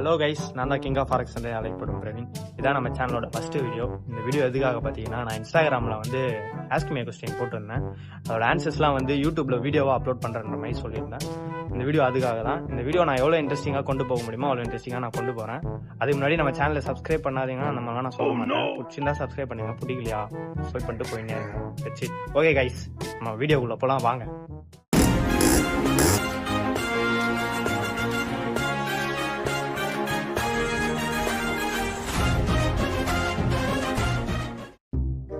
Hello guys, நான் தான் king of forex என்று அழைக்கப்படும் பிரவீன். இதான் நம்ம சேனலோட ஃபர்ஸ்ட் வீடியோ. இந்த வீடியோ எதுக்காக பார்த்தீங்கன்னா, நான் இன்ஸ்டாகிராமில் வந்து ஆஸ்க் மீ கொஸ்டின் போட்டிருந்தேன். அதோட ஆன்சர்ஸ்லாம் வந்து யூடியூப்ல வீடியோவாக அப்லோட் பண்ணுறன்ற மாதிரி சொல்லியிருந்தேன். இந்த வீடியோ அதுக்காக தான். இந்த வீடியோ நான் எவ்வளோ இன்ட்ரெஸ்டிங்காக கொண்டு போக முடியுமோ அவ்வளோ இன்ட்ரெஸ்டிங்காக நான் கொண்டு போகிறேன். அதுக்கு முன்னாடி நம்ம சேனலை சப்ஸ்கிரைப் பண்ணாதீங்கன்னா நம்ம நான் சொல்ல மாட்டேன். பிடிச்சிருந்தா சப்ஸ்கிரைப் பண்ணுங்க, பிடிக்கலையா ஸ்வைப் பண்ணிட்டு போயினே இருங்க. ஓகே கைஸ், நம்ம வீடியோக்குள்ளே போகலாம் வாங்க.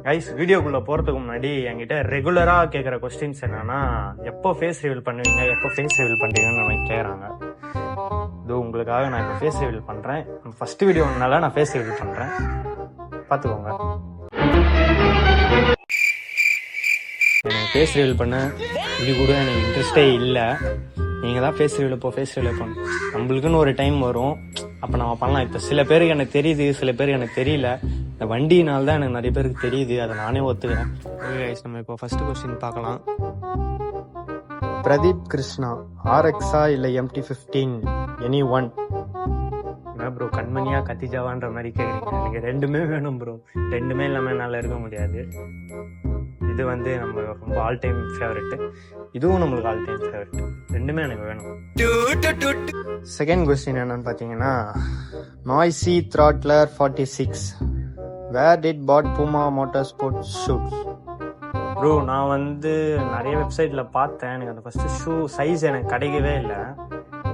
கைஸ், வீடியோக்குள்ள போறதுக்கு முன்னாடி என்கிட்ட ரெகுலரா கேட்குற கொஸ்டின்ஸ் என்னன்னா, எப்போ ஃபேஸ் ரிவீல் பண்ணுவீங்க, எப்போ ஃபேஸ் ரிவீல் பண்றீங்கன்னு நம்ம கேட்குறாங்க. இது உங்களுக்காக நான் இப்போ ஃபேஸ் ரிவீல் பண்றேன். ஃபர்ஸ்ட் வீடியோனால நான் ஃபேஸ் ரிவீல் பண்றேன், பார்த்துக்கோங்க. எனக்கு ஃபேஸ் ரிவீல் பண்ண இது கூட எனக்கு இன்ட்ரெஸ்டே இல்லை. நீங்கள் தான் ஃபேஸ் ரிவீல் பண்ணணும். நம்மளுக்குன்னு ஒரு டைம் வரும், அப்போ நம்ம பண்ணலாம். இப்போ சில பேருக்கு எனக்கு தெரியுது, சில பேருக்கு எனக்கு தெரியல. இந்த வண்டினால தான் எனக்கு நிறைய பேருக்கு தெரியுது, அதை நானே ஒத்துக்கிறேன். நம்ம இப்போ ஃபர்ஸ்ட் கொஸ்டின் பார்க்கலாம். பிரதீப் கிருஷ்ணா, RX-ஆ இல்லை MT-15 எனி ஒன்? என்ன ப்ரோ, கண்மணியா கத்திஜாவான்ற மாதிரி கேட்குறீங்க? எனக்கு ரெண்டுமே வேணும் ப்ரோ. ரெண்டுமே இல்லாமல் என்னால் இருக்க முடியாது. இது வந்து நம்ம ரொம்ப ஆல் டைம் ஃபேவரெட், இதுவும் நம்மளுக்கு ஆல் டைம் ஃபேவரெட். ரெண்டுமே எனக்கு வேணும். செகண்ட் கொஸ்டின் என்னன்னு பார்த்தீங்கன்னா, noisy throttler 46 where did bought Puma motor sports shoes? Bro, நான் வந்து நிறைய வெப்சைட்ல பார்த்தேன். எனக்கு அந்த ஃபர்ஸ்ட் ஷூ சைஸ் எனக்கு கிடைக்கவே இல்லை.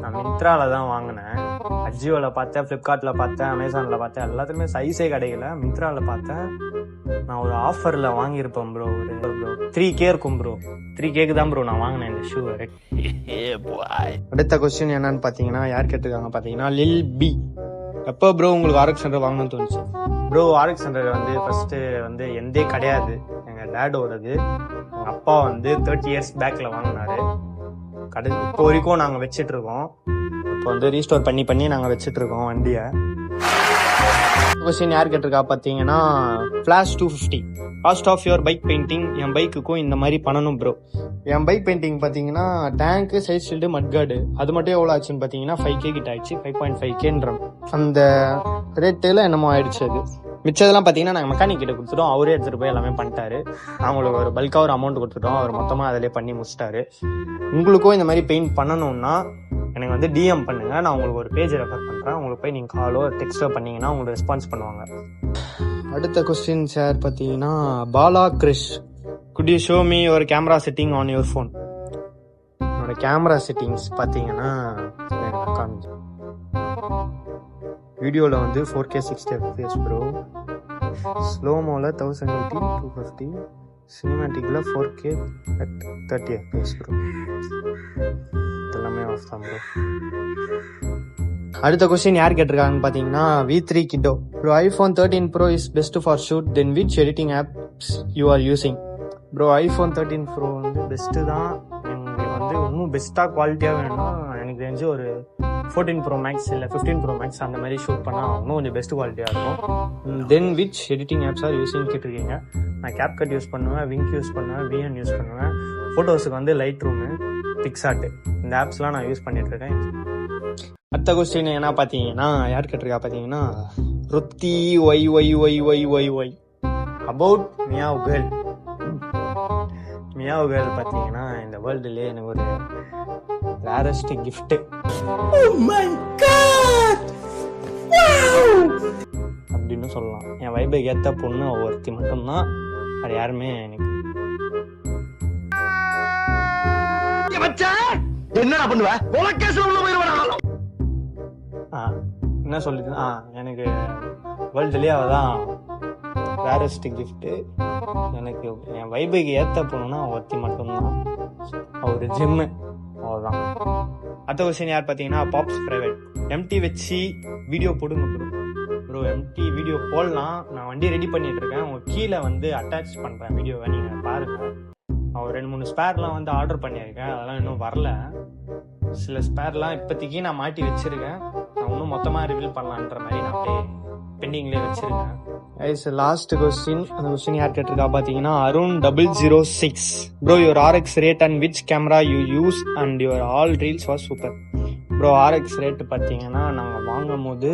நான் மிந்த்ரால தான் வாங்கினேன். அஜியோவில் பார்த்தேன், ஃப்ளிப்கார்ட்டில் பார்த்தேன், அமேசானில் பார்த்தேன். எல்லாத்துலேயுமே சைஸே கிடைக்கல. மிந்த்ராவில் பார்த்தேன். நான் ஒரு ஆஃபரில் வாங்கியிருப்பேன் ப்ரோ. ஒரு 3K இருக்கும் ப்ரோ. 3Kக்கு தான் ப்ரோ நான் வாங்கினேன் இந்த ஷூ. அடுத்த கொஸ்டின் என்னன்னு பார்த்தீங்கன்னா, யார் கேட்டிருக்காங்க பார்த்தீங்கன்னா, லில் பி. எப்போ ப்ரோ உங்களுக்கு RX 100 வாங்கணும்னு தோணுச்சு? ப்ரோ, RX 100 வந்து ஃபர்ஸ்ட் வந்து எந்தே கிடையாது. எங்கள் டேடோடது. எங்கள் அப்பா வந்து 30 இயர்ஸ் பேக்கில் வாங்கினாரு. இப்போ வரைக்கும் நாங்கள் வச்சுட்டு இருக்கோம். இப்போ வந்து ரீஸ்டோர் பண்ணி நாங்கள் வச்சுட்டு இருக்கோம் வண்டியை. கொஸ்டின் யார் கேட்டிருக்கா பார்த்தீங்கன்னா, flash 250 cost of your bike painting. என் பைக்குக்கும் இந்த மாதிரி பண்ணணும் ப்ரோ. என் பைக் பெயிண்டிங் பார்த்தீங்கன்னா, டேங்க்கு, சைட் ஷீல்டு, மட்கார்டு, அது மட்டும் எவ்வளோ ஆச்சுன்னு பார்த்தீங்கன்னா 5K கிட்ட ஆயிடுச்சு. 5.5Kன்ற அந்த ரேட்டில் என்னமோ ஆயிடுச்சு. அது மிச்சதெல்லாம் பார்த்தீங்கன்னா நாங்கள் மெக்கானிக் கிட்ட கொடுத்துட்டோம். அவரே எடுத்துகிட்டு போய் எல்லாமே பண்ணிட்டாரு. அவங்களுக்கு ஒரு பல்காக ஒரு அமௌண்ட் கொடுத்துட்டோம். அவர் மொத்தமாக அதிலே பண்ணி முடிச்சிட்டாரு. உங்களுக்கும் இந்த மாதிரி பெயிண்ட் பண்ணணும்னா எனக்கு வந்து DM பண்ணுங்க. நான் உங்களுக்கு ஒரு பேஜ் ரெஃபர் பண்ணுறேன். உங்களுக்கு போய் நீங்கள் காலோ டெக்ஸ்டோ பண்ணீங்கன்னா உங்களுக்கு ரெஸ்பான்ஸ் பண்ணுவாங்க. அடுத்த கொஸ்டின் சார் பார்த்தீங்கன்னா, Bala Krish, could you show me your camera setting on your phone? என்னோட கேமரா செட்டிங்ஸ் பார்த்தீங்கன்னா, வீடியோவில் வந்து 4K 60 FPS ப்ரோ, ஸ்லோமோவில் 1080 250, சினிமேட்டிக்கில் 4K at 30 FPS ப்ரோ. எல்லாமே ஆஃப் தான் ப்ரோ. அடுத்த கொஸ்டின் யார் கேட்டிருக்காங்கன்னு பார்த்தீங்கன்னா, V3 Kiddo. Bro, iPhone 13 Pro is best for shoot, then which editing apps you are using? Bro, iPhone 13 Pro வந்து பெஸ்ட்டு தான். எனக்கு வந்து இன்னும் பெஸ்ட்டாக குவாலிட்டியாக வேணும்னா எனக்கு தெரிஞ்சு ஒரு 14 Pro Max இல்லை 15 Pro Max அந்த மாதிரி ஷூட் பண்ணால் இன்னும் கொஞ்சம் பெஸ்ட் குவாலிட்டியாக இருக்கும். Then which editing apps are using கேட்டிருக்கீங்க. நான் CapCut யூஸ் பண்ணுவேன், விங்க் யூஸ் பண்ணுவேன், VN யூஸ் பண்ணுவேன். ஃபோட்டோஸுக்கு வந்து Lightroom, பிக்சார்ட், இந்த ஆப்ஸ்லாம் நான் யூஸ் பண்ணிட்டு இருக்கேன். அடுத்த கொஸ்டின் என்ன பார்த்தீங்கன்னா, யார் கேட்டிருக்கா பார்த்தீங்கன்னா, Ruthi why about meow girl. Meow girl பார்த்தீங்கன்னா இந்த வேர்ல்டுலேயே எனக்கு ஒரு ரேரஸ்ட் கிஃப்ட் அப்படின்னு சொல்லலாம். என் வைபை ஏற்ற பொண்ணு ஒருத்தி மட்டும்தான், அது யாருமே எனக்கு. என்ன பண்ணுவ? என்ன சொல்லிட்டு எனக்கு வேர்ல்டுலேயே அவதான் ரேரஸ்ட் கிஃப்ட். எனக்கு என் வைபைக்கு ஏற்ற பொண்ணுன்னா ஒருத்தி மட்டும்தான், ஒரு ஜிம்மு, அவ்வளோதான். அடுத்த கொஸ்டின் யார் பார்த்தீங்கன்னா, பாப்ஸ் பிரைவேட். MT வச்சு வீடியோ போடுங்க ப்ரோ. MT வீடியோ போடலாம். நான் வண்டி ரெடி பண்ணிட்டு இருக்கேன். உங்க கீழே வந்து அட்டாச் பண்ணுறேன் வீடியோவை, நீங்கள் பாருங்கள். நான் ஒரு 2-3 ஸ்பேர்லாம் வந்து ஆர்டர் பண்ணியிருக்கேன். அதெல்லாம் இன்னும் வரல. சில ஸ்பேர்லாம் இப்போதைக்கு நான் மாட்டி வச்சிருக்கேன். நான் இன்னும் மொத்தமாக ரிவீல் பண்ணலான்ற மாதிரி நான் அப்படியே பெண்டிங்லேயே வச்சிருக்கேன். Last question. அந்த கொஸ்டின் யார் கேட்டிருக்கா பார்த்தீங்கன்னா, Arun 006. Bro, your RX rate and which camera you use and your all reels was super. Bro RX rate பார்த்தீங்கன்னா நாங்கள் வாங்கும் போது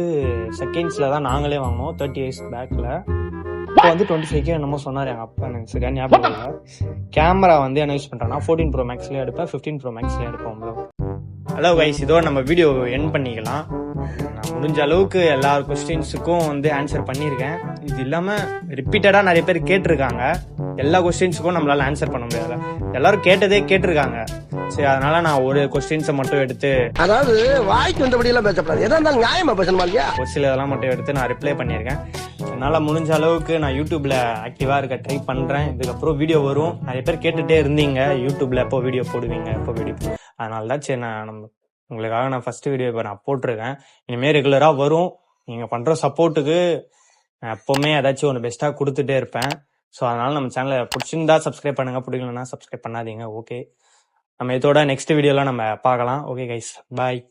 செகண்ட்ஸில் தான் நாங்களே வாங்கினோம் 30 இயர்ஸ் பேக்கில். இப்போ வந்து 25K என்னமோ சொன்னார் எங்கள் அப்பா, எனக்கு சரியா ஞாபகம் இல்லை. கேமரா வந்து என்ன யூஸ் பண்ணுறேன்னா 14 Pro Maxலேயே எடுப்பேன், 15 Pro Maxலேயே எடுப்போம் ப்ரோ. ஹலோ கைஸ், இதோ நம்ம வீடியோ எண்ட் பண்ணிக்கலாம். நான் முடிஞ்ச அளவுக்கு எல்லா கொஸ்டின்ஸுக்கும் வந்து ஆன்சர் பண்ணியிருக்கேன். இது இல்லாமல் ரிப்பீட்டடாக நிறைய பேர் கேட்டிருக்காங்க. எல்லா கொஸ்டின்ஸுக்கும் நம்மளால ஆன்சர் பண்ண முடியாது, எல்லாரும் கேட்டதே கேட்டிருக்காங்க. சரி, அதனால நான் ஒரு கொஸ்டின்ஸை மட்டும் எடுத்து, அதாவது வாய்க்கு வந்தபடி எல்லாம் பேசப்படாது, எதா இருந்தாலும் நியாயமா பேசணுமா இல்லையா, ஒரு சில இதெல்லாம் மட்டும் எடுத்து நான் ரிப்ளை பண்ணியிருக்கேன். என்னால் முடிஞ்ச அளவுக்கு நான் யூடியூப்ல ஆக்டிவாக இருக்க ட்ரை பண்ணுறேன். இதுக்கப்புறம் வீடியோ வரும். நிறைய பேர் கேட்டுகிட்டே இருந்தீங்க யூடியூப்ல எப்போ வீடியோ போடுவீங்க, எப்போ வீடியோ. அதனால தான் சரி, உங்களுக்காக நான் ஃபர்ஸ்ட் வீடியோ இப்போ நான் போட்டிருக்கேன். இனிமேல் ரெகுலராக வரும். நீங்கள் பண்ணுற சப்போர்ட்டுக்கு நான் எப்போவுமே ஏதாச்சும் ஒன்று பெஸ்ட்டாக கொடுத்துட்டே இருப்பேன். ஸோ அதனால நம்ம சேனலை பிடிச்சிருந்தா சப்ஸ்கிரைப் பண்ணுங்க, பிடிக்கலன்னா சப்ஸ்கிரைப் பண்ணாதீங்க. ஓகே, நம்ம இதோட நெக்ஸ்ட் வீடியோலாம் நம்ம பார்க்கலாம். ஓகே கைஸ், பாய்.